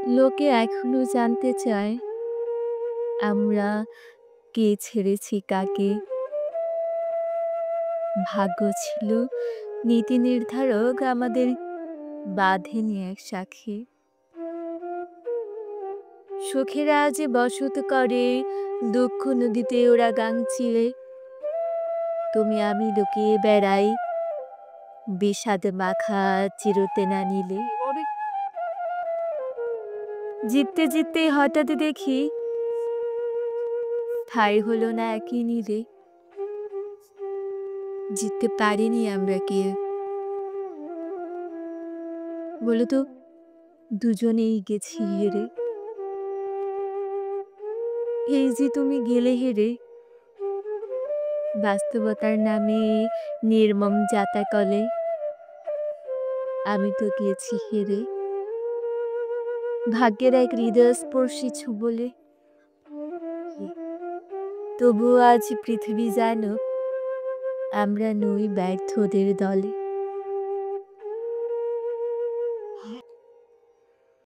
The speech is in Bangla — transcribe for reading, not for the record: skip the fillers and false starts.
লোকে এখনো জানতে চায় আমরা কে ছেড়েছি কাকে। ভাগ্য ছিল নীতি নির্ধারক আমাদের বাঁধেনি এক সাক্ষী। সুখেরা যে বসত করে দুঃখ নদীতে ওরা গাং চিলে। তুমি আমি লুকিয়ে বেড়াই বিষাদ মাখা চিরতে না নিলে। জিততে জিততে হঠাৎ দেখি ঠাঁই হলো না একই নীড়ে। জিততে পারিনি আমরা কেউ, বলো তো দুজনেই গেছি হেরে। এই যে তুমি গেলে হেরে, বাস্তবতার নামে নির্মম জাতাকলে আমি তো গিয়েছি হেরে। ভাগ্যের এক হৃদয়স্পর্শী ছোবলে তবুও আজ পৃথিবী জানো আমরা নই ব্যর্থদের দলে।